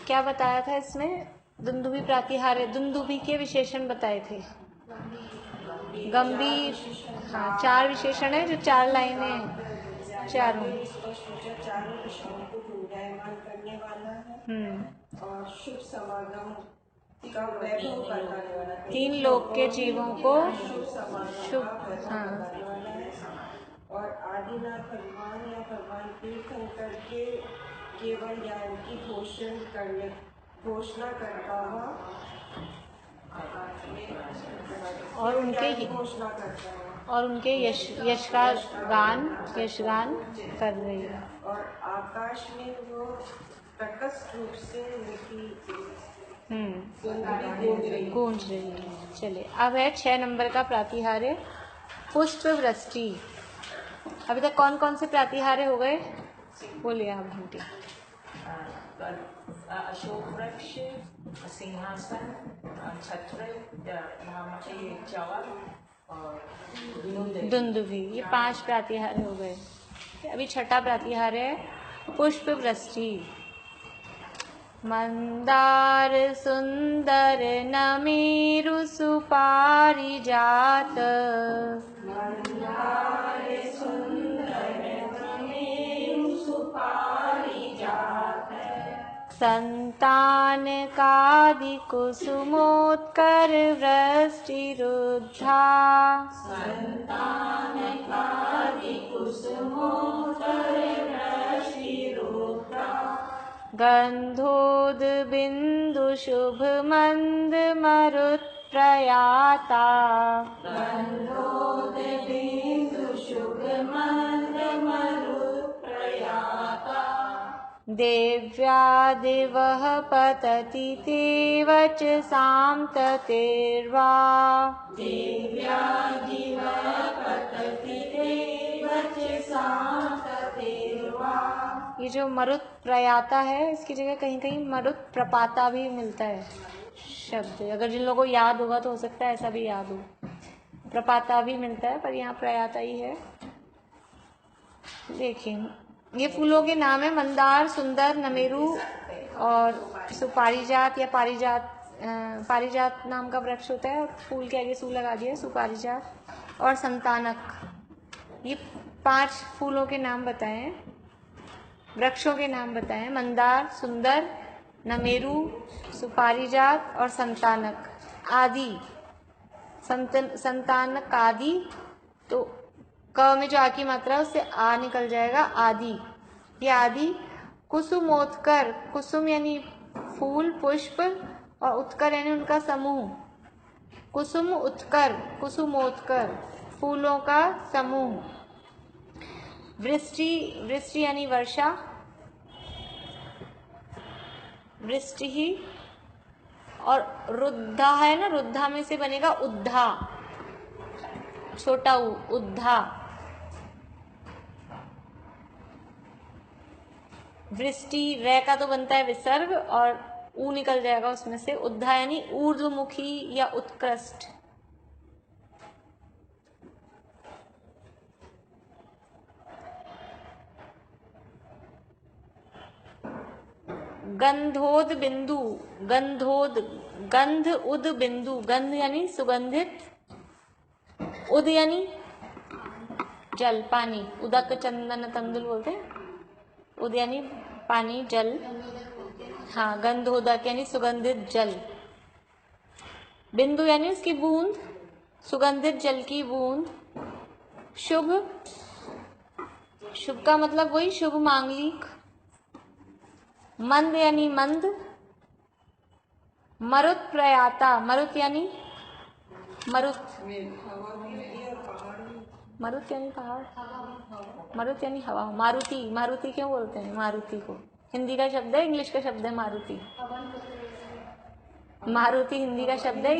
क्या बताया था इसमें? दुंदुभी प्रातिहार्य, दुंदुभी के विशेषण बताए थे। गंभीर, हाँ 4 विशेषण है जो 4 लाइनें हैं, चारों। चारों दिशाओं को गुंजायमान करने वाला है और शुभ समागम का वैभव करने वाला है। 3 लोक के जीवों को शुभ समागम शुभ, का वैभव हाँ, करने वाला है। और आदिनाथ भगवान या भगवान तीर्थंकर के केवल ज्ञान की घोषणा करता हुआ और उनके यश का यशगान कर रही है। और आकाश में वो प्रकट रूप से गूंज रही है। चलिए, अब है 6 नंबर का प्रातिहार्य, पुष्प वृष्टि। अभी तक कौन कौन से प्रातिहार्य हो गए? बोलिए आप घंटी। अशोक वृक्ष, सिंहासन, छत्र, चवर और दुंदुभी, ये 5 प्रातिहार्य हो गए। अभी 6ठा प्रातिहार्य है पुष्प वृष्टि। मंदार सुंदर नमेरु सुपारिजात, संतान कादि कुसुमोत्कर वृष्टिरुद्धा, गंधोद बिंदु शुभ मंद मरुत प्रयाता, देव्यादिवः पतति ते वचसां ततेर्वा, ये जो मरुत प्रयाता है, इसकी जगह कहीं कहीं मरुत प्रपाता भी मिलता है शब्द। अगर जिन लोगों को याद होगा तो हो सकता है ऐसा भी याद हो। प्रपाता भी मिलता है पर यहाँ प्रयाता ही है। देखिए, ये फूलों के नाम है मंदार, सुंदर, नमेरु और सुपारिजात या पारिजात। पारिजात नाम का वृक्ष होता है और फूल के आगे सू लगा दिया, सुपारिजात और संतानक। ये 5 फूलों के नाम बताए हैं, वृक्षों के नाम बताए हैं। मंदार, सुंदर, नमेरु, सुपारिजात और संतानक आदि। संतानक आदि, तो क में जो आ की मात्रा है उससे आ निकल जाएगा, आदि। ये आदि कुसुमोत्कर, कुसुम यानी फूल पुष्प और उत्कर यानी उनका समूह। कुसुम उत्कर, कुसुमोत्कर फूलों का समूह। वृष्टि, वृष्टि यानी वर्षा, वृष्टि ही। और रुद्धा है ना, रुद्धा में से बनेगा उद्धा, छोटा उ, उद्धा। वृष्टि रे का तो बनता है विसर्ग और ऊ निकल जाएगा उसमें से। उद्धा यानी ऊर्ध्वमुखी या उत्कृष्ट। गंधोद बिंदु, गंधोद, गंध उद बिंदु। गंध यानी सुगंधित, उद यानी जल, पानी। उदक चंदन तंदुल बोलते हैं। उद यानी पानी, जल। हाँ, गंधोदक यानी सुगंधित जल। बिंदु यानी उसकी बूंद, सुगंधित जल की बूंद। शुभ, शुभ का मतलब वही शुभ मांगलिक। मंद यानी मंद। मरुत प्रयाता, मरुत यानी मरुत, मरुत यानी पहाड़, मरुत यानी हवा। मारुति, मारुति क्यों बोलते हैं मारुति को? हिंदी का शब्द है, इंग्लिश का शब्द है मारुति। मारुति हिंदी का शब्द है।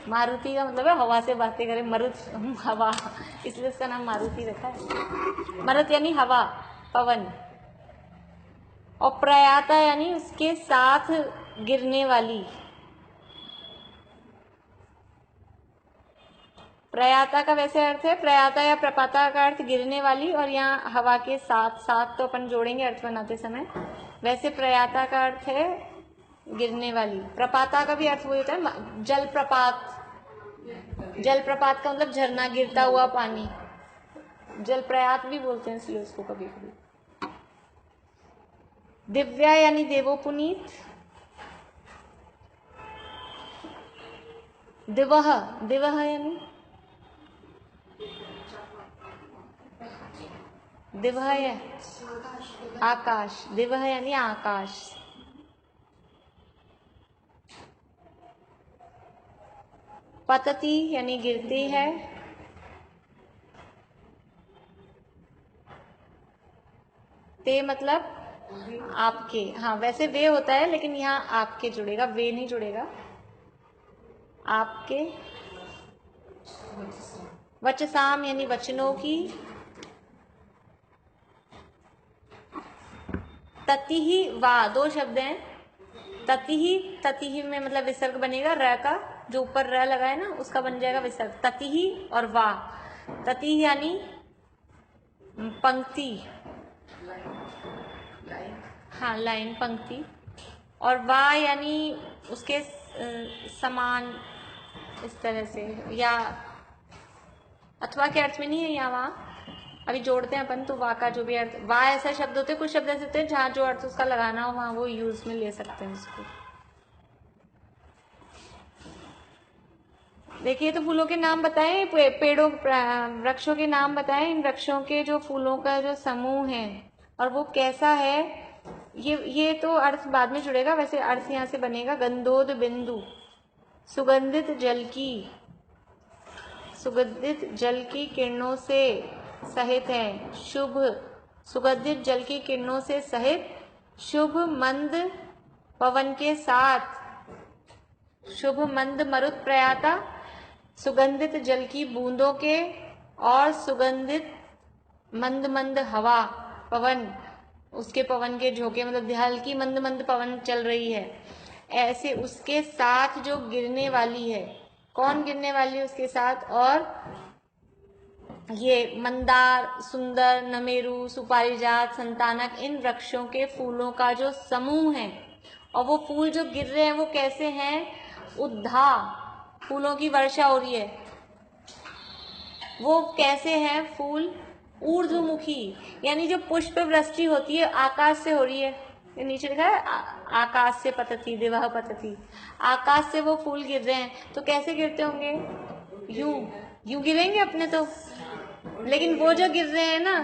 मारुति का मतलब है हवा से बातें करे, मरुत हवा, इसलिए इसका नाम मारुति रखा है। मरुत यानी हवा, पवन। और प्रयाता यानी उसके साथ गिरने वाली। प्रयाता का वैसे अर्थ है, प्रयाता या प्रपाता का अर्थ गिरने वाली, और यहाँ हवा के साथ साथ तो अपन जोड़ेंगे अर्थ बनाते समय। वैसे प्रयाता का अर्थ है गिरने वाली। प्रपाता का भी अर्थ वही होता है जल प्रपात। जल प्रपात का मतलब झरना, गिरता हुआ पानी। जल प्रयात भी बोलते हैं इसलिए उसको कभी कभी। दिव्या यानी देवोपुनीत। दिवह, दिवह यानी दिवह है आकाश। दिवह यानी आकाश। पतति यानी गिरती है। ते मतलब आपके, हाँ वैसे वे होता है लेकिन यहाँ आपके जुड़ेगा, वे नहीं जुड़ेगा। आपके। वचसाम यानी वचनों की। ततिहि वा, दो शब्द हैं। ततिहि, ततिहि में मतलब विसर्ग बनेगा, र का जो ऊपर र लगा है ना उसका बन जाएगा विसर्ग। ततिहि और वा। ततिहि यानी पंक्ति, हाँ लाइन, पंक्ति। और वा यानी उसके समान, इस तरह से, या अथवा के अर्थ में नहीं है यहाँ वहाँ, अभी जोड़ते हैं अपन तो वा का जो भी अर्थ। वा ऐसा शब्द होते हैं, कुछ शब्द ऐसे होते हैं जहाँ जो अर्थ उसका लगाना हो वहाँ वो यूज में ले सकते हैं उसको। देखिए तो फूलों के नाम बताएं, पेड़ों वृक्षों के नाम बताएं। इन वृक्षों के जो फूलों का जो समूह है और वो कैसा है, ये तो अर्थ बाद में जुड़ेगा। वैसे अर्थ यहाँ से बनेगा गंधोद बिंदु, सुगंधित जल की, सुगंधित जल की किरणों से सहित है। शुभ, सुगंधित जल की किरणों से सहित, शुभ मंद पवन के साथ। शुभ मंद मरुत प्रयाता, सुगंधित जल की बूंदों के और सुगंधित मंद मंद हवा, पवन, उसके पवन के झोंके, मतलब हल्की मंद मंद पवन चल रही है, ऐसे उसके साथ जो गिरने वाली है। कौन गिरने वाली है उसके साथ? और ये मंदार, सुंदर, नमेरु, सुपारिजात, संतानक, इन वृक्षों के फूलों का जो समूह है। और वो फूल जो गिर रहे हैं वो कैसे हैं? उद्धा, फूलों की वर्षा हो रही है। वो कैसे हैं फूल? ऊर्ध्वमुखी, यानी जो पुष्प वृष्टि होती है आकाश से हो रही है। ये नीचे लिखा है आकाश से पतति, दिवह पतति। आकाश से वो फूल गिर रहे हैं, तो कैसे गिरते होंगे? यूं गिरेंगे अपने तो, लेकिन वो जो गिर रहे हैं ना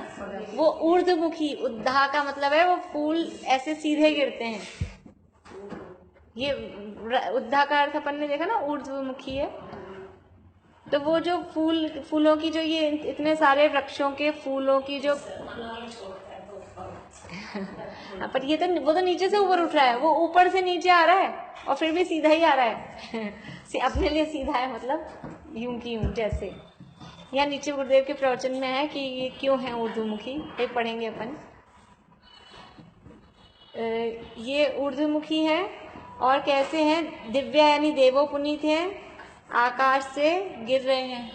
वो ऊर्ध्वमुखी। उद्धा का मतलब है वो फूल ऐसे सीधे गिरते हैं। ये उद्धा का अर्थ अपन ने देखा ना, ऊर्ध्वमुखी है। तो वो जो फूलों की जो ये इतने सारे वृक्षों के फूलों की जो पर ये तो वो तो नीचे से ऊपर उठ रहा है, वो ऊपर से नीचे आ रहा है और फिर भी सीधा ही आ रहा है अपने लिए सीधा है, मतलब यूं की यूं जैसे। यहाँ नीचे गुरुदेव के प्रवचन में है कि ये क्यों है ऊर्ध्वमुखी, ये पढ़ेंगे अपन। ये ऊर्ध्वमुखी है और कैसे हैं? दिव्या यानी देवो पुनीत हैं, आकाश से गिर रहे हैं।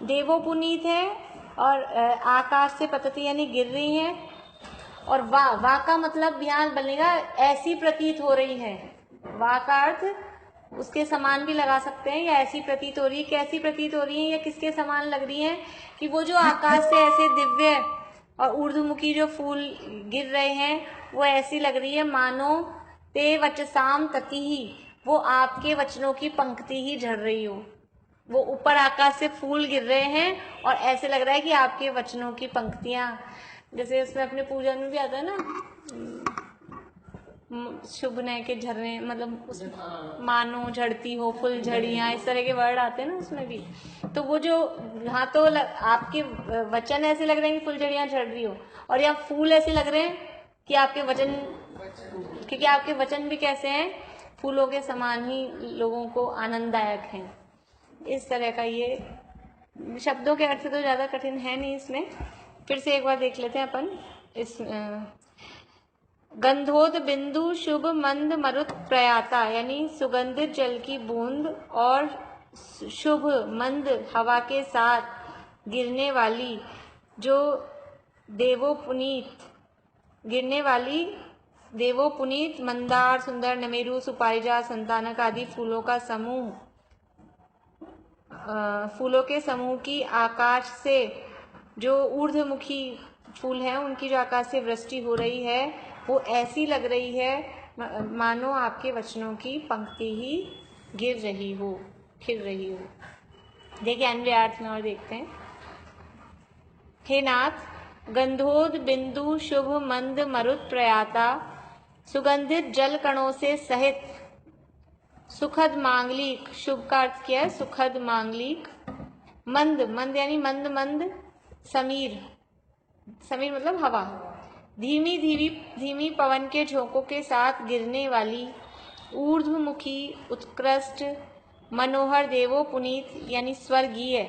देवो पुनीत है और आकाश से पतति यानी गिर रही हैं। और वा का मतलब यहाँ बनेगा ऐसी प्रतीत हो रही है। वा का अर्थ उसके समान भी लगा सकते हैं, या ऐसी प्रतीत हो रही है। कैसी प्रतीत हो रही है या किसके समान लग रही है? कि वो जो आकाश से ऐसे दिव्य और ऊर्ध्वमुखी जो फूल गिर रहे हैं वो ऐसी लग रही है मानो ते वचसाम तति ही, वो आपके वचनों की पंक्ति ही झड़ रही हो। वो ऊपर आकाश से फूल गिर रहे हैं और ऐसे लग रहा है कि आपके वचनों की पंक्तियां, जैसे उसमें अपने पूजन में भी आता है ना, शुभ नय के झरने, मतलब मानो झड़ती हो फुल झड़ियां, इस तरह के वर्ड आते हैं ना उसमें भी। तो वो जो यहाँ तो आपके वचन ऐसे लग रहे हैं कि फुल झड़ियां झड़ रही हो, और यहाँ फूल ऐसे लग रहे हैं कि आपके वचन, क्योंकि आपके वचन भी कैसे हैं? फूलों के समान ही लोगों को आनंददायक हैं। इस तरह का ये शब्दों के अर्थ तो ज्यादा कठिन है नहीं इसमें। फिर से एक बार देख लेते हैं अपन। इस गंधोद बिंदु शुभ मंद मरुत प्रयाता, यानी सुगंधित जल की बूंद और शुभ मंद हवा के साथ गिरने वाली जो देवोपुनीत मंदार, सुंदर, नमेरु, सुपारिजात, संतानक आदि फूलों के समूह की आकाश से जो ऊर्ध्वमुखी फूल हैं उनकी जो आकाश से वृष्टि हो रही है वो ऐसी लग रही है मानो आपके वचनों की पंक्ति ही खिल रही हो। देखिए अन्वय अर्थ में और देखते हैं। हे नाथ, गंधोद बिंदु शुभ मंद मरुत प्रयाता, सुगंधित जल कणों से सहित सुखद मांगलिक, शुभ का अर्थ किया है सुखद मांगलिक, मंद यानी मंद समीर मतलब हवा, धीमी पवन के झोंकों के साथ गिरने वाली ऊर्ध्वमुखी उत्कृष्ट मनोहर देवो पुनीत यानी स्वर्गीय।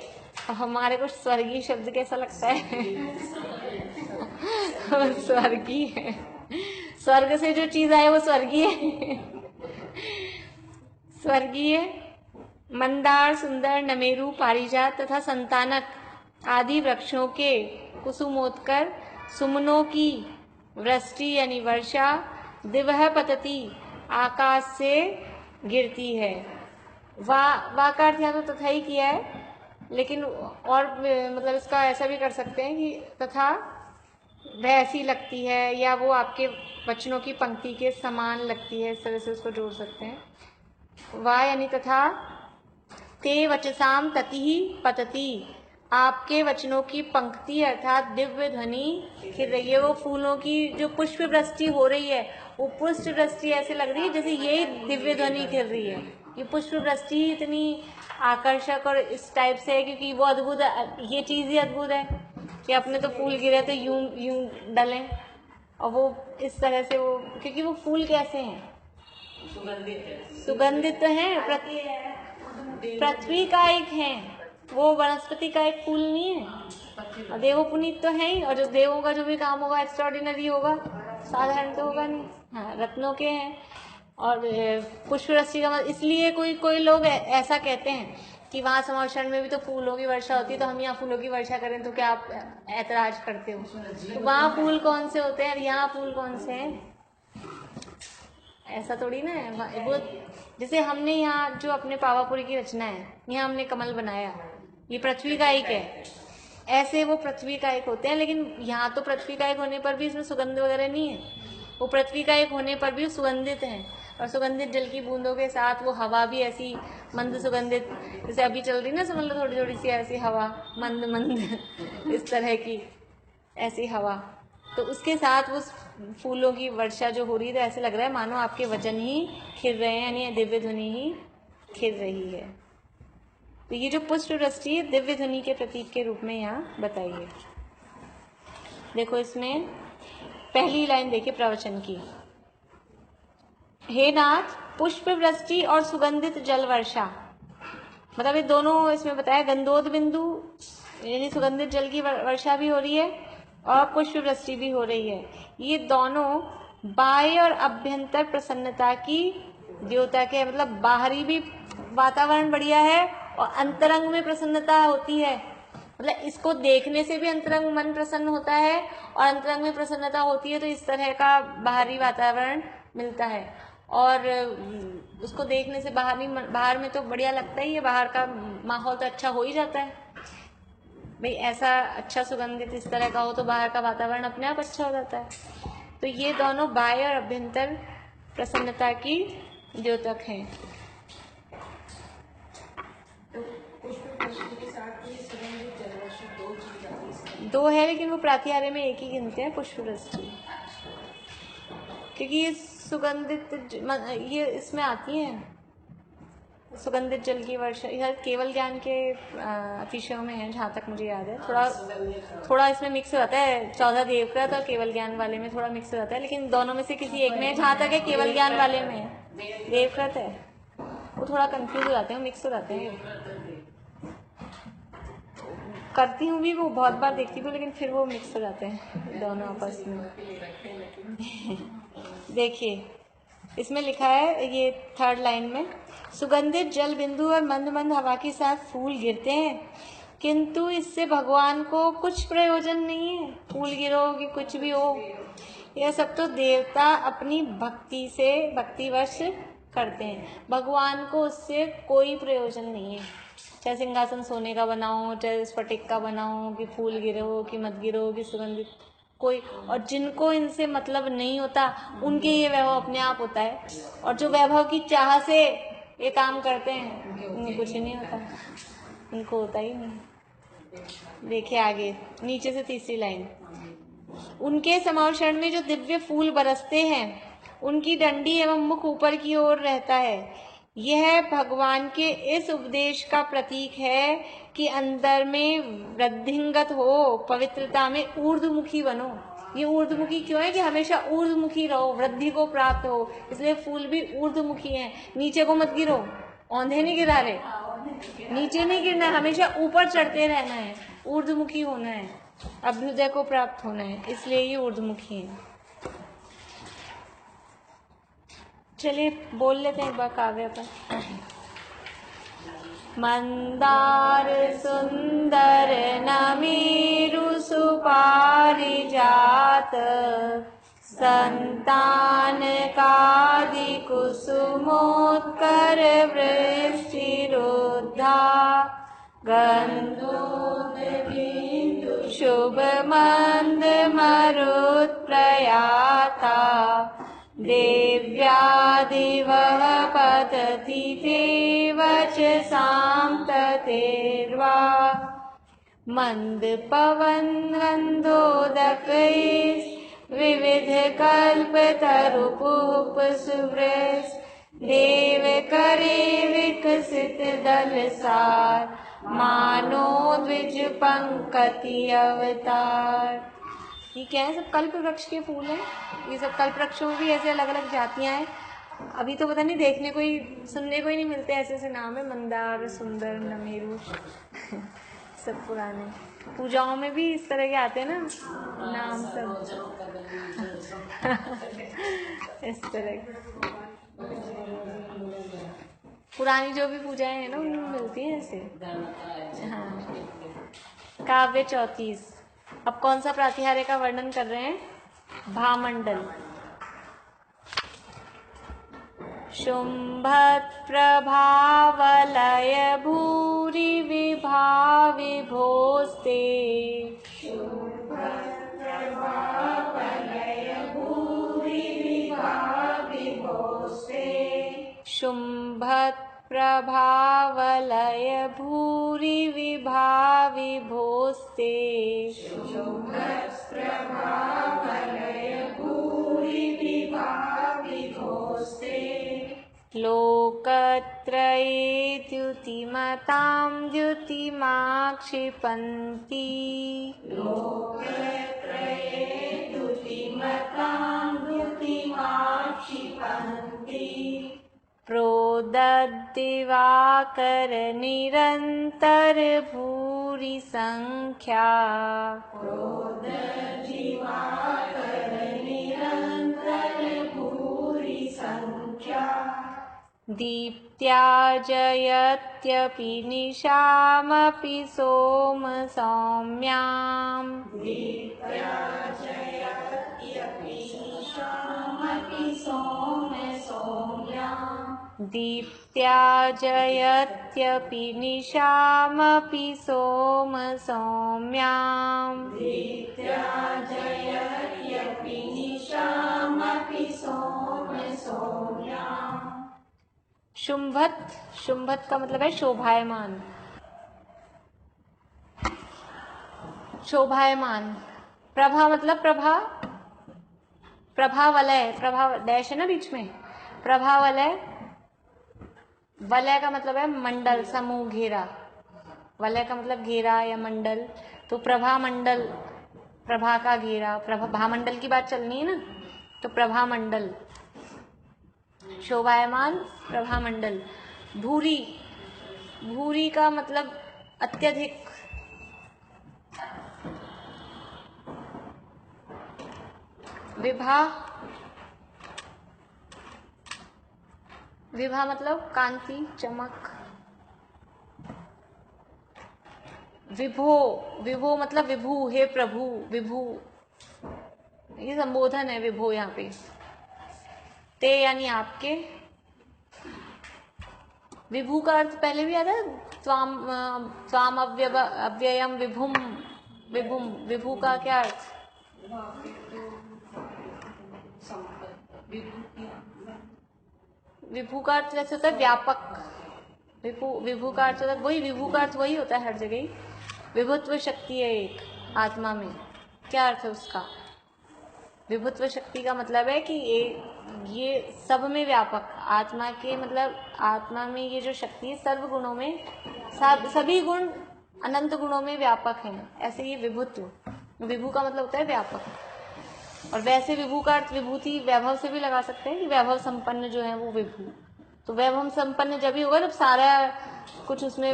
हमारे को स्वर्गीय शब्द कैसा लगता है? स्वर्गीय, स्वर्ग से जो चीज आए वो स्वर्गीय। स्वर्गीय मंदार, सुंदर, नमेरु, पारिजात तथा संतानक आदि वृक्षों के कुसुमोत्कर सुमनों की वृष्टि यानी वर्षा दिवह पतती आकाश से गिरती है। वा का अर्थ यहाँ तो तथा ही किया है, लेकिन और मतलब इसका ऐसा भी कर सकते हैं कि तथा वह ऐसी लगती है या वो आपके वचनों की पंक्ति के समान लगती है, इस तरह से उसको जोड़ सकते हैं। वा यानी तथा, ते वचसाम तति पतती, आपके वचनों की पंक्ति अर्थात दिव्य ध्वनि खिल रही है। वो फूलों की जो पुष्प वृष्टि हो रही है वो पुष्प वृष्टि ऐसे लग रही है जैसे यही दिव्य ध्वनि खिल रही है। ये पुष्प वृष्टि इतनी आकर्षक और इस टाइप से है क्योंकि वो अद्भुत, ये चीज ही अद्भुत है कि अपने तो फूल गिरे तो यूं डलें, और वो इस तरह से वो, क्योंकि वो फूल कैसे हैं? सुगंधित तो हैं, पृथ्वी का एक है, वो वनस्पति का एक फूल नहीं है। देवो पुनीत तो है ही, और जो देवों का जो भी काम होगा एक्स्ट्राऑर्डिनरी होगा, साधारण तो होगा नहीं। हाँ, रत्नों के हैं। और पुष्प रस्सी का मतलब, इसलिए कोई लोग ऐसा कहते हैं कि वहाँ समरशरण में भी तो फूलों की वर्षा होती है, तो हम यहाँ फूलों की वर्षा करें तो क्या आप ऐतराज करते हो? तो वहाँ फूल कौन से होते हैं और यहाँ फूल कौन से हैं? ऐसा थोड़ी ना है। वो जैसे हमने यहाँ जो अपने पावापुरी की रचना है, यहाँ हमने कमल बनाया, ये पृथ्वी का एक है, ऐसे वो पृथ्वी का एक होते हैं। लेकिन यहाँ तो पृथ्वी का एक होने पर भी इसमें सुगंध वगैरह नहीं है, वो पृथ्वी का एक होने पर भी सुगंधित है। और सुगंधित जल की बूंदों के साथ वो हवा भी ऐसी मंद सुगंधित, जैसे अभी चल रही ना, समझ लो थोड़ी थोड़ी सी ऐसी हवा मंद इस तरह की ऐसी हवा, तो उसके साथ वो फूलों की वर्षा जो हो रही है, तो ऐसे लग रहा है मानो आपके वचन ही खिल रहे हैं, यानी दिव्य ध्वनि ही खिल रही है। तो ये जो पुष्प वृष्टि दिव्य ध्वनि के प्रतीक के रूप में यहाँ बताई है। देखो इसमें पहली लाइन देखिए प्रवचन की। हे नाथ, पुष्प वृष्टि और सुगंधित जल वर्षा, मतलब ये दोनों इसमें बताया। गंधोद बिंदु यानी सुगंधित जल की वर्षा भी हो रही है और पुष्प वृष्टि भी हो रही है। ये दोनों बाह्य और अभ्यंतर प्रसन्नता की द्योतक है, मतलब बाहरी भी वातावरण बढ़िया है और अंतरंग में प्रसन्नता होती है। मतलब इसको देखने से भी अंतरंग मन प्रसन्न होता है और अंतरंग में प्रसन्नता होती है, तो इस तरह का बाहरी वातावरण मिलता है। और उसको देखने से बाहर में तो बढ़िया लगता ही है, बाहर का माहौल तो अच्छा हो ही जाता है भाई। ऐसा अच्छा सुगंधित इस तरह का हो तो बाहर का वातावरण अपने आप अच्छा हो जाता है। तो ये दोनों बाह्य और अभ्यंतर प्रसन्नता की द्योतक हैं। दो है, लेकिन वो प्रातिहार्य में एक ही गिनते हैं, पुष्प वृष्टि, क्योंकि ये सुगंधित ये इसमें आती है सुगंधित जल की वर्षा। यह केवल ज्ञान के विषयों में है जहाँ तक मुझे याद है। थोड़ा इसमें मिक्स हो जाता है, 14 देवकृत और केवल ज्ञान वाले में थोड़ा मिक्स हो जाता है, लेकिन दोनों में से किसी एक में, जहाँ तक है केवल ज्ञान वाले में देवकृत है, वो थोड़ा कंफ्यूज हो जाते हैं, मिक्स हो जाते हैं। करती हूँ भी वो, बहुत बार देखती हूँ, लेकिन फिर वो मिक्स हो जाते हैं दोनों आपस में। देखिए इसमें लिखा है, ये 3rd लाइन में, सुगंधित जल बिंदु और मंद मंद हवा के साथ फूल गिरते हैं, किंतु इससे भगवान को कुछ प्रयोजन नहीं है। फूल गिरो कि कुछ भी हो, यह सब तो देवता अपनी भक्ति से भक्तिवश करते हैं, भगवान को उससे कोई प्रयोजन नहीं है। चाहे सिंहासन सोने का बनाओ, चाहे स्फटिक का बनाओ, कि फूल गिरो कि मत गिरो, कि सुगंधित, कोई, और जिनको इनसे मतलब नहीं होता उनके ये वैभव अपने आप होता है, और जो वैभव की चाह से ये काम करते हैं उन्हें कुछ नहीं होता, उनको होता ही नहीं। देखिए आगे नीचे से 3री लाइन, उनके समावरण में जो दिव्य फूल बरसते हैं, उनकी डंडी एवं मुख ऊपर की ओर रहता है। यह भगवान के इस उपदेश का प्रतीक है कि अंदर में वृद्धिंगत हो, पवित्रता में ऊर्ध्वमुखी बनो। ये ऊर्ध्वमुखी क्यों है? कि हमेशा ऊर्ध्वमुखी रहो, वृद्धि को प्राप्त हो, इसलिए फूल भी ऊर्ध्वमुखी हैं। नीचे को मत गिरो, औंधे नहीं गिरा रहे, नीचे नहीं गिरना है, हमेशा ऊपर चढ़ते रहना है, ऊर्ध्वमुखी होना है, अभ्युदय को प्राप्त होना है, इसलिए ये ऊर्ध्वमुखी है। चलिए बोल लेते हैं एक बार काव्य पर। मंदार सुंदर नमेरु सुपारिजात, संतान कादि कुसुमोत्कर वृष्टिरुद्धा, गंधोदबिंदु शुभ मंद मरुत्प्रयाता, देव्यादिवः पतति तेवच साम्ततेर्वा, मंद पवन गंधोदकैः विविध कल्पतरुपुप सुवृष, देव करे विकसित दलसार, मानो द्विज पंकति अवतार। ये क्या है? सब कल्प वृक्ष के फूल हैं। ये सब कल्प वृक्षों में भी ऐसे अलग अलग जातियां हैं। अभी तो पता नहीं, देखने को ही सुनने को ही नहीं मिलते ऐसे ऐसे नाम है, मंदार, सुंदर, नमेरु सब पुराने। पूजाओं में भी इस तरह के आते हैं ना नाम सब इस तरह पुरानी जो भी पूजाएं हैं ना उनमें मिलती हैं ऐसे। हाँ, काव्य 34। अब कौन सा प्रातिहार्य का वर्णन कर रहे हैं? भामंडल। शुंभत प्रभावलय भूरि विभाविभोस्ते, शुंभत प्रभावलय भूरि विभाविभोस्ते, लोकत्रये द्युतिमतां द्युतिमाक्षिपन्ति, प्रोदद्दिवाकर निरन्तर भूरि संख्या, दीप्त्या जयत्यपि निशामपि सोम सौम्याम्, दीप्त्या जयत्यपि निशामपि सोम सौम्याम्, शुंभत, शुंभत का मतलब है शोभायमान, शोभायमान। प्रभा मतलब प्रभा, प्रभावलय, प्रभा डैश है ना बीच में, प्रभावलय। वलय का मतलब है मंडल, समूह, घेरा। वलय का मतलब घेरा या मंडल, तो प्रभा मंडल, प्रभा का घेरा, प्रभा भामंडल की बात चलनी है ना, तो प्रभा मंडल, शोभायमान प्रभा मंडल। भूरी, भूरी का मतलब अत्यधिक, विभा विभा मतलब कांति, चमक। विभो, विभो मतलब विभु, हे प्रभु, विभु, ये संबोधन है विभो यहाँ पे। ते यानी आपके। विभु का अर्थ पहले भी आता है, त्वाम अव्ययम विभुम, विभुम, विभु का क्या अर्थ? विभु का अर्थ वैसे होता है व्यापक। विभु का अर्थ होता है वही, विभु का अर्थ वही होता है हर जगह। विभुत्व शक्ति है एक आत्मा में। क्या अर्थ है उसका? विभुत्व शक्ति का मतलब है कि ये सब में व्यापक, आत्मा के मतलब आत्मा में ये जो शक्ति है सर्व गुणों में, सभी गुण अनंत गुणों में व्यापक हैं। ऐसे ये विभुत्व, विभु का मतलब होता है व्यापक। और वैसे विभु का अर्थ विभूति वैभव से भी लगा सकते हैं कि वैभव संपन्न जो है वो विभु। तो वैभव संपन्न जब ही होगा जब सारा कुछ उसमें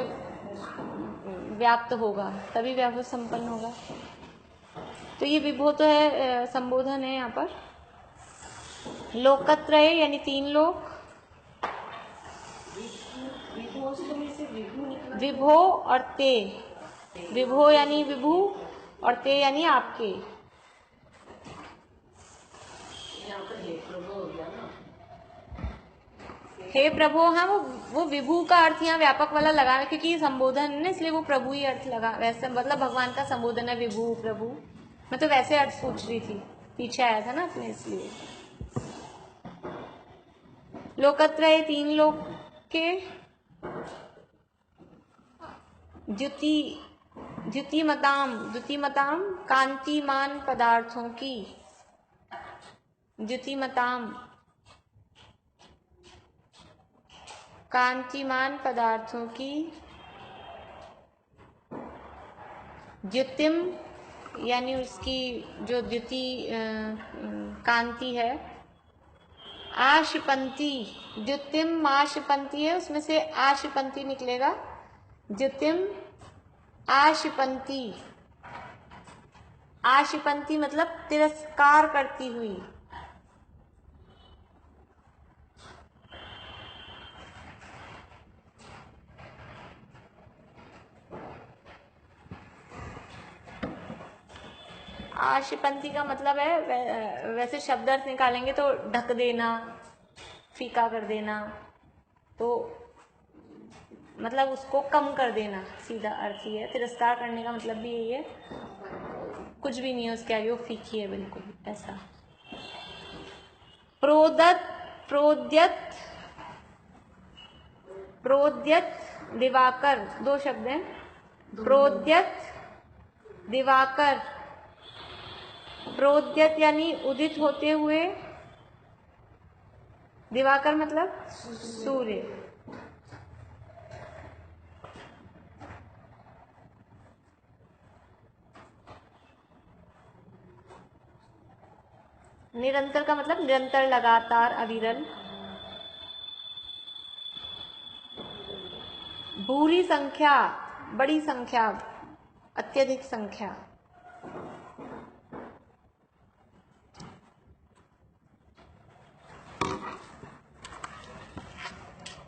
व्याप्त होगा, तभी वैभव संपन्न होगा। तो ये विभो तो है, संबोधन है यहाँ पर। लोकत्रय यानी तीन लोक। विभो और ते, विभो यानी विभु और ते यानी आपके। हे प्रभु, हाँ वो विभु का अर्थ यहाँ व्यापक वाला लगा, क्योंकि ये संबोधन है ना, इसलिए वो प्रभु ही अर्थ लगा। वैसे मतलब भगवान का संबोधन है विभु प्रभु। मैं तो वैसे अर्थ पूछ रही थी, पीछे आया था ना अपने, इसलिए। लोकत्रय तीन लोक के। द्युतिमताम कांतिमान पदार्थों की। द्युतिमताम कांतिमान पदार्थों की। द्युतिम यानी उसकी जो द्युति कांति है। आशिपंती, द्युतिम आशिपंती है, उसमें से आशिपंती निकलेगा। द्युतिम आशिपंती, आशिपंती मतलब तिरस्कार करती हुई। आशिपंती का मतलब है, वैसे शब्द अर्थ निकालेंगे तो ढक देना, फीका कर देना, तो मतलब उसको कम कर देना, सीधा अर्थ ही है। तिरस्कार करने का मतलब भी यही है, कुछ भी नहीं है उसके आगे, वो फीकी है बिल्कुल, ऐसा। प्रोद्यत दिवाकर, दो शब्द हैं। प्रोद्यत दिवाकर। प्रोद्यत यानी उदित होते हुए, दिवाकर मतलब सूर्य। निरंतर का मतलब निरंतर, लगातार, अविरल। भूरी संख्या, बड़ी संख्या, अत्यधिक संख्या।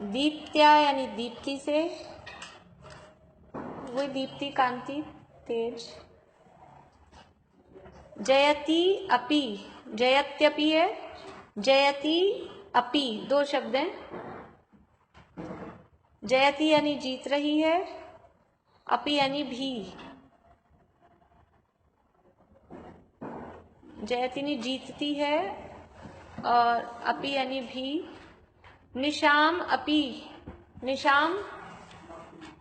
दीप्त्या यानी दीप्ति से, वही दीप्ति, कांति, तेज। जयति अपि, जयत्यपि है, जयति अपि, दो शब्द हैं। जयति यानी जीत रही है, अपि यानी भी। जयति यानी जीतती है और अपि यानी भी। निशाम अपि, निशाम,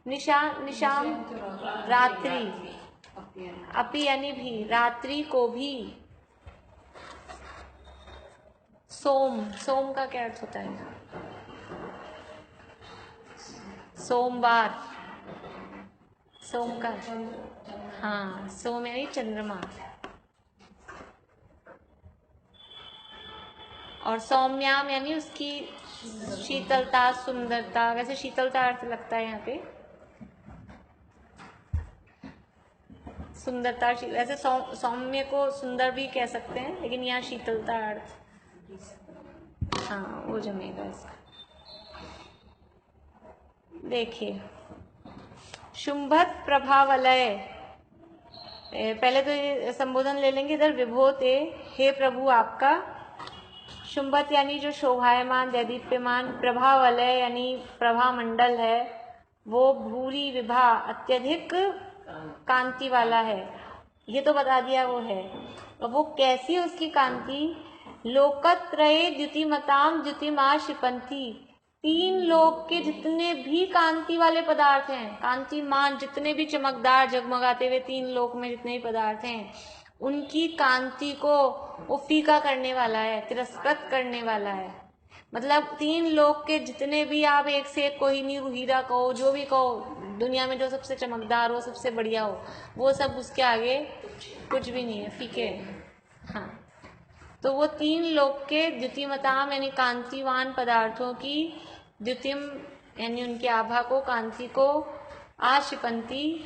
निशाम रात्रि, अपि यानी भी, रात्रि को भी। सोम, सोम का क्या अर्थ होता है? सोमवार, सोम का, हाँ, सोम यानी चंद्रमा। और सौम्याम यानी उसकी शीतलता, सुंदरता। वैसे शीतलता अर्थ लगता है यहाँ पे, सुंदरता। वैसे सौम्य को सुंदर भी कह सकते हैं, लेकिन यहाँ शीतलता अर्थ, हाँ, वो जमेगा इसका। देखिए, शुंभत प्रभावलय, पहले तो ये संबोधन ले लेंगे इधर। विभोते, हे प्रभु आपका। शुंभत यानी जो शोभायमान दैदीप्यमान, प्रभावलय यानी प्रभा मंडल है, वो भूरी विभा अत्यधिक कांति वाला है। ये तो बता दिया वो है। और वो कैसी है उसकी कांति? लोकत्रये द्युतिमताम द्युतिमा शिपंती, तीन लोक के जितने भी कांति वाले पदार्थ हैं, कांतिमान जितने भी चमकदार जगमगाते हुए तीन लोक में जितने भी पदार्थ हैं, उनकी कांति को वो फीका करने वाला है, तिरस्कृत करने वाला है। मतलब तीन लोक के जितने भी, आप एक से एक कोहिनूर हीरा कहो, जो भी कहो, दुनिया में जो सबसे चमकदार हो, सबसे बढ़िया हो, वो सब उसके आगे कुछ भी नहीं है, फीके हैं। हाँ, तो वो तीन लोक के द्युतिमताम यानी कांतिवान पदार्थों की, द्युतिम यानी उनकी आभा को, कांति को, आशिपंती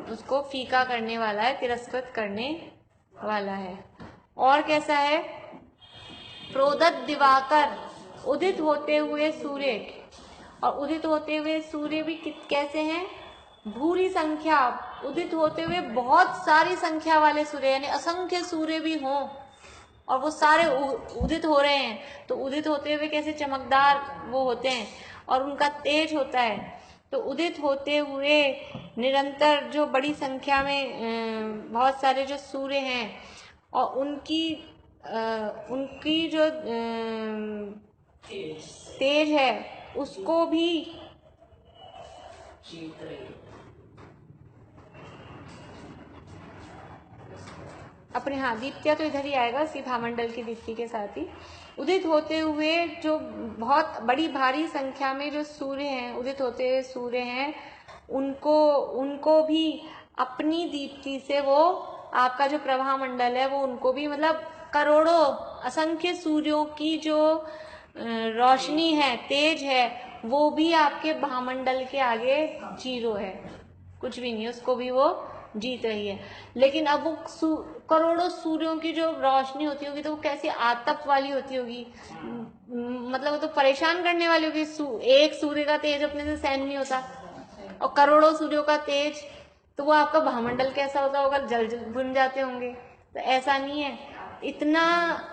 उसको फीका करने वाला है, तिरस्कृत करने वाला है। और कैसा है? प्रोदत दिवाकर, उदित होते हुए सूर्य। और उदित होते हुए सूर्य भी कैसे हैं? भूरी संख्या, उदित होते हुए बहुत सारी संख्या वाले सूर्य, यानी असंख्य सूर्य भी हों और वो सारे उदित हो रहे हैं, तो उदित होते हुए कैसे चमकदार वो होते हैं और उनका तेज होता है। तो उदित होते हुए निरंतर जो बड़ी संख्या में बहुत सारे जो सूर्य हैं, और उनकी जो तेज है उसको भी अपने, हाँ, दीप्तिया तो इधर ही आएगा, उसी भामंडल की दीप्ति के साथ ही। उदित होते हुए जो बहुत बड़ी भारी संख्या में जो सूर्य हैं, उदित होते हुए सूर्य हैं, उनको भी अपनी दीप्ति से, वो आपका जो प्रभा मंडल है वो उनको भी, मतलब करोड़ों असंख्य सूर्यों की जो रोशनी है, तेज है, वो भी आपके भामंडल के आगे जीरो है, कुछ भी नहीं, उसको भी वो जीत रही है। लेकिन अब वो करोड़ों सूर्यों की जो रोशनी होती होगी तो वो कैसी आतप वाली होती होगी, मतलब वो तो परेशान करने वाली होगी। एक सूर्य का तेज अपने से सहन नहीं होता, और करोड़ों सूर्यों का तेज, तो वो आपका भामंडल कैसा होता होगा? जल भुन जाते होंगे। तो ऐसा नहीं है, इतना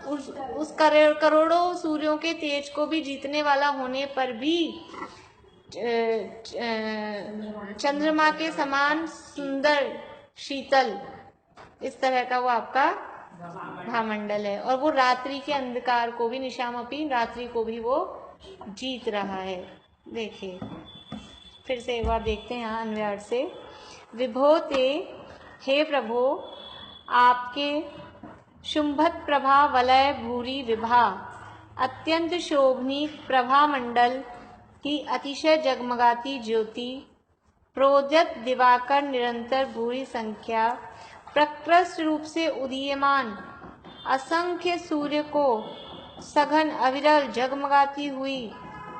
उस करोड़ों सूर्यों के तेज को भी जीतने वाला होने पर भी चंद्रमा के समान सुंदर, शीतल, इस तरह का वो आपका भामंडल है। और वो रात्रि के अंधकार को भी, निशामपी, रात्रि को भी वो जीत रहा है। देखिए फिर से एक बार देखते हैं यहाँ अन्वयार्थ से। विभोते, हे प्रभु आपके शुंभत प्रभा वलय भूरी विभा, अत्यंत शोभनी प्रभा मंडल की अतिशय जगमगाती ज्योति, प्रोद्यत दिवाकर निरंतर भूरी संख्या, प्रकृष्ट रूप से उदीयमान असंख्य सूर्य को सघन अविरल जगमगाती हुई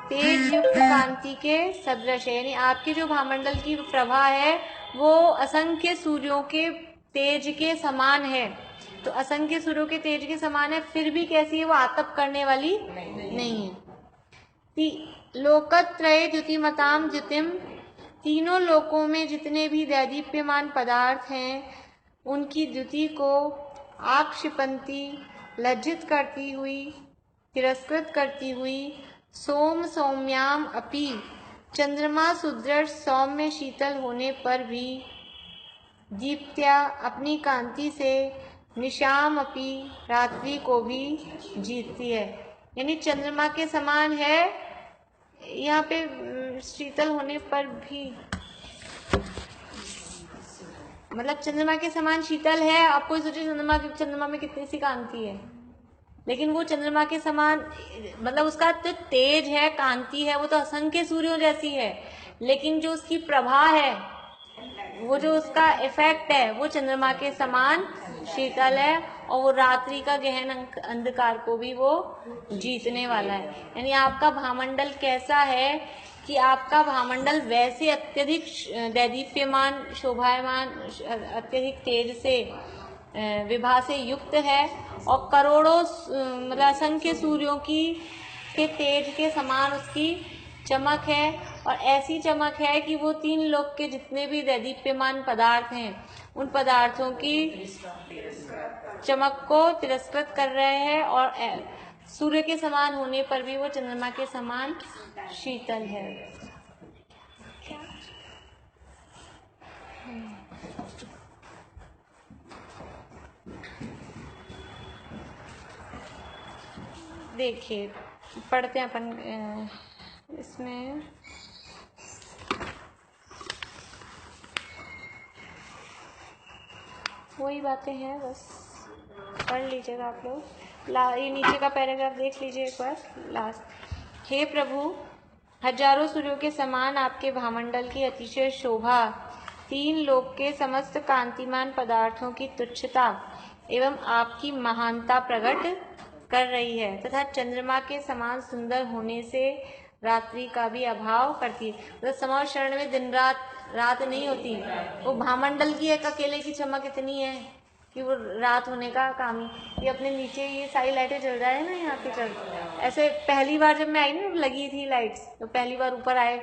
तेज युक्त कांति के सदृश है। यानी आपकी जो भामंडल की प्रभा है वो असंख्य सूर्यों के तेज के समान है। तो असंख्य सूर्यों के तेज के समान है, फिर भी कैसी है? वो आतप करने वाली नहीं है। लोकत्रय द्युतिमताम द्युतिम, तीनों लोकों में जितने भी दैदीप्यमान पदार्थ हैं उनकी द्युति को आक्षिपंती, लज्जित करती हुई, तिरस्कृत करती हुई, सोम सौम्याम अपि, चंद्रमा सुदृढ़ सौम्य शीतल होने पर भी, दीप्त्या अपनी कांति से, निशाम अपि रात्रि को भी जीतती है। यानी चंद्रमा के समान है, यहाँ पे शीतल होने पर भी, मतलब चंद्रमा के समान शीतल है। आपको सोचिए चंद्रमा में कितनी सी कांति है, लेकिन वो चंद्रमा के समान, मतलब उसका जो तेज है, कांति है, वो तो असंख्य सूर्यों जैसी है, लेकिन जो उसकी प्रभा है, वो जो उसका इफेक्ट है, वो चंद्रमा के समान शीतल है, और वो रात्रि का गहन अंधकार को भी वो जीतने वाला है। यानी आपका भामंडल कैसा है कि आपका भामंडल वैसे अत्यधिक दैदीप्यमान, शोभायमान, अत्यधिक तेज से, विभा से युक्त है, और करोड़ों मतलब असंख्य सूर्यों के तेज के समान उसकी चमक है, और ऐसी चमक है कि वो 3 लोक के जितने भी दैदीप्यमान पदार्थ हैं उन पदार्थों की चमक को तिरस्कृत कर रहे हैं, और सूर्य के समान होने पर भी वो चंद्रमा के समान शीतल है। देखिए पढ़ते हैं अपन इसमें। वही बातें हैं, बस पढ़ लीजिएगा आप लोग। ये नीचे का पैराग्राफ देख लीजिए एक बार लास्ट। हे प्रभु, हजारों सूर्यों के समान आपके भामंडल की अतिशय शोभा 3 लोक के समस्त कांतिमान पदार्थों की तुच्छता एवं आपकी महानता प्रकट कर रही है, तथा चंद्रमा के समान सुंदर होने से रात्रि का भी अभाव करती है। तो समाज शरण में दिन रात नहीं होती, वो भामंडल की एक अकेले की चमक इतनी है कि वो रात होने का काम ही। ये अपने नीचे ये सारी लाइटें जल रहा है ना यहाँ पे चल। ऐसे पहली बार जब मैं आई ना लगी थी लाइट्स, तो पहली बार ऊपर आए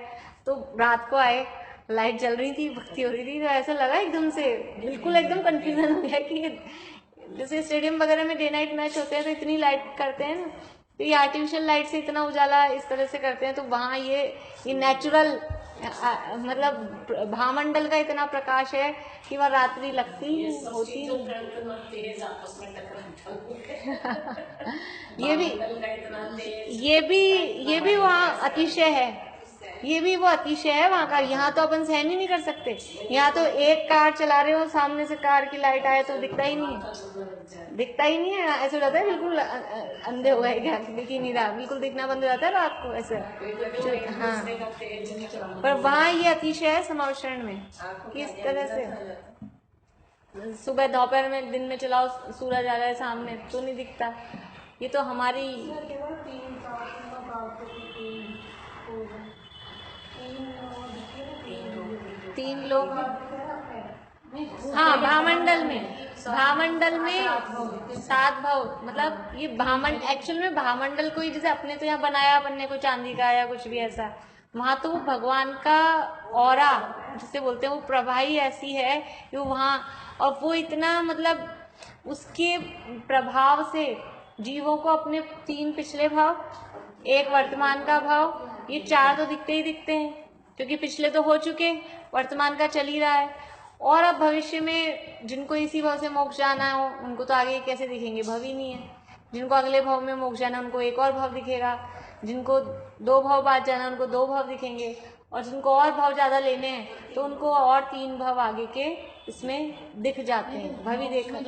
तो रात को आए लाइट जल रही थी, भक्ति हो रही थी, तो ऐसा लगा एकदम से बिल्कुल एकदम कंफ्यूजन हो गया कि जैसे स्टेडियम वगैरह में डे नाइट मैच होते हैं तो इतनी लाइट करते हैं ना, तो ये आर्टिफिशियल लाइट से इतना उजाला इस तरह से करते हैं, तो वहाँ ये नेचुरल मतलब भामंडल का इतना प्रकाश है कि वह रात्रि लगती होती। ये भी वहाँ अतिशय है, ये भी वो अतिशय है वहाँ का। यहाँ तो अपन सहन ही नहीं कर सकते। यहाँ तो एक कार चला रहे हो, सामने से कार की लाइट आए तो दिखता ही नहीं है, ऐसे हो जाता है बिल्कुल अंधे हुए है क्या, दिख ही नहीं रहा, बिल्कुल दिखना बंद हो जाता है रात को ऐसे। हाँ, पर वहाँ ये अतिशय है समावशरण में, किस तरह से सुबह दोपहर में दिन में चलाओ सूरज आ रहा है सामने तो नहीं दिखता। ये तो हमारी तीन लोग, हाँ भामंडल में 7 भाव, मतलब ये भामंड एक्चुअल में भामंडल कोई जैसे अपने तो यहाँ बनाया अपन ने कोई चांदी का या कुछ भी ऐसा, वहाँ तो वो भगवान का ऑरा जिसे बोलते हैं वो प्रभा ही ऐसी है कि वहाँ, और वो इतना मतलब उसके प्रभाव से जीवों को अपने 3 पिछले भाव, 1 वर्तमान का भाव, ये 4 तो दिखते ही दिखते हैं क्योंकि पिछले तो हो चुके, वर्तमान का चल ही रहा है। और अब भविष्य में जिनको इसी भाव से मोक्ष जाना हो उनको तो आगे कैसे दिखेंगे, भव ही नहीं है। जिनको अगले भाव में मोक्ष जाना उनको एक और भाव दिखेगा, जिनको 2 भाव बाद जाना उनको 2 भाव दिखेंगे, और जिनको और भाव ज्यादा लेने हैं तो उनको और 3 भाव आगे के इसमें दिख जाते हैं। भवी देखा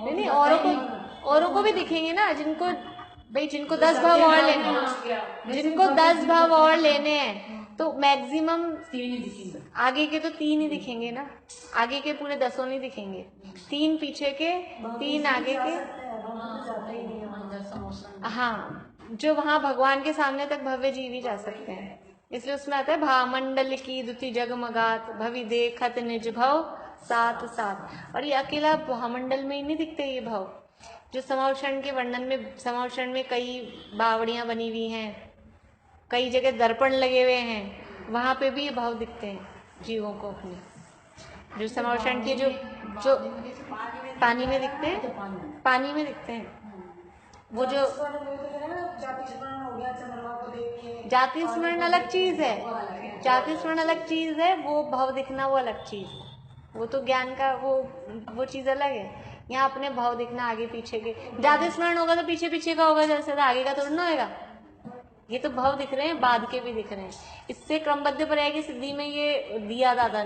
नहीं, औरों को भी दिखेंगे ना, जिनको 10 भाव और लेने हैं, जिनको 10 भाव और लेने हैं तो मैक्सिमम आगे के तो 3 ही दिखेंगे ना, आगे के पूरे 10 नहीं दिखेंगे, 3 पीछे के 3 आगे के। हाँ, जो वहाँ भगवान के सामने तक भव्य जीव ही जा सकते हैं, इसलिए उसमें आता है भामंडल की द्युति जगमगात भवि देखत निज भव 7। और ये अकेला भामंडल में ही नहीं दिखते ये भाव, जो समावशरण के वर्णन में, समावशरण में कई बावड़ियां बनी हुई हैं, कई जगह दर्पण लगे हुए हैं, वहां पे भी ये भाव दिखते हैं जीवों को अपने, जो समावशरण के जो पानी में दिखते हैं, वो जो जाति स्मरण अलग चीज है, जाति स्मरण अलग चीज है, वो भाव दिखना वो अलग चीज है, वो तो ज्ञान का वो चीज अलग है। यहाँ अपने भाव दिखना आगे पीछे के, जाति स्मरण होगा तो पीछे पीछे का होगा, जैसे आगे का थोड़ा ना होगा। ये तो भाव दिख रहे हैं, बाद के भी दिख रहे हैं। इससे क्रमबद्ध पर्याय की सिद्धि में ये दिया दादा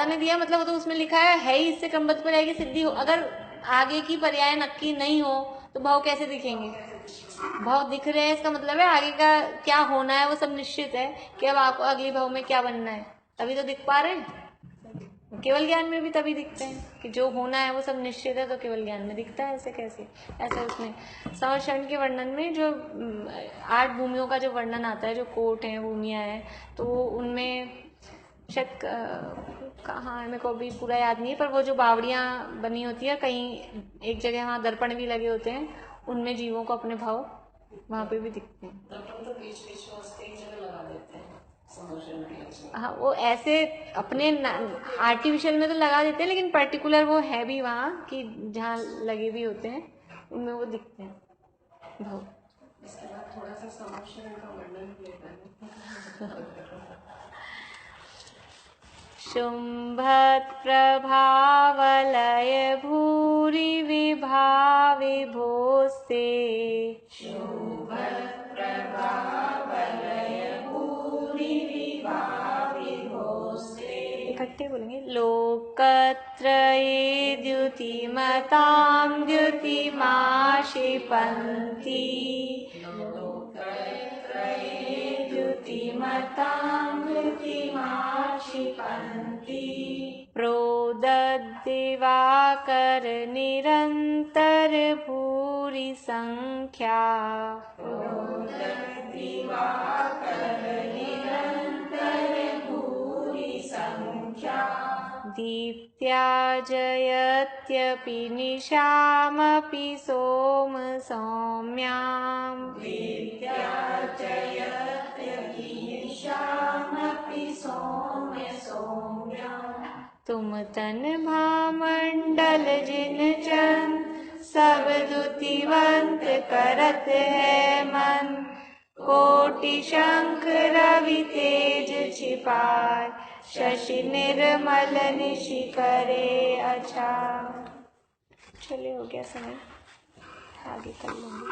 ने दिया, मतलब वो तो उसमें लिखा है ही, इससे क्रमबद्ध पर्याय की सिद्धि हो। अगर आगे की पर्याय नक्की नहीं हो तो भाव कैसे दिखेंगे? भाव दिख रहे हैं, इसका मतलब है आगे का क्या होना है वो सब निश्चित है कि अब आपको अगली भाव में क्या बनना है, तभी तो दिख पा रहे हैं। केवल ज्ञान में भी तभी दिखते हैं कि जो होना है वो सब निश्चित है, तो केवल ज्ञान में दिखता है। ऐसे कैसे? ऐसा उसमें समावशरण के वर्णन में जो 8 भूमियों का जो वर्णन आता है, जो कोट है, भूमियाँ हैं, तो उनमें शायद कहाँ मेरे को अभी पूरा याद नहीं है, पर वो जो बावड़ियाँ बनी होती है, कहीं एक जगह वहाँ दर्पण भी लगे होते हैं, उनमें जीवों को अपने भाव वहाँ पे भी दिखते हैं। हाँ, वो ऐसे अपने आर्टिफिशियल में तो लगा देते हैं, लेकिन पर्टिकुलर वो है भी वहाँ कि जहाँ लगे भी होते हैं उनमें वो दिखते हैं भाव। इसके बाद थोड़ा सा समाशरण का वर्णन लेते हैं। शुम्भप्रभावलय भूरि विभाविभोस्ते इकट्ठे बोलेंगे। लोकत्रये द्युतिमतां द्युतिमाशिपन्ति प्रोदद्दिवाकर निरन्तर भूरि संख्या दीप्त्या जयत्यपि निशामपि सोम सौम्याम् तुम तन भामंडल जिन चन सब दुतिवंत करत है मन कोटि शंख रवि तेज छिपाय शशि निर्मल निशि करे अच्छा। चलिए हो गया समय, आगे कर लूँगी।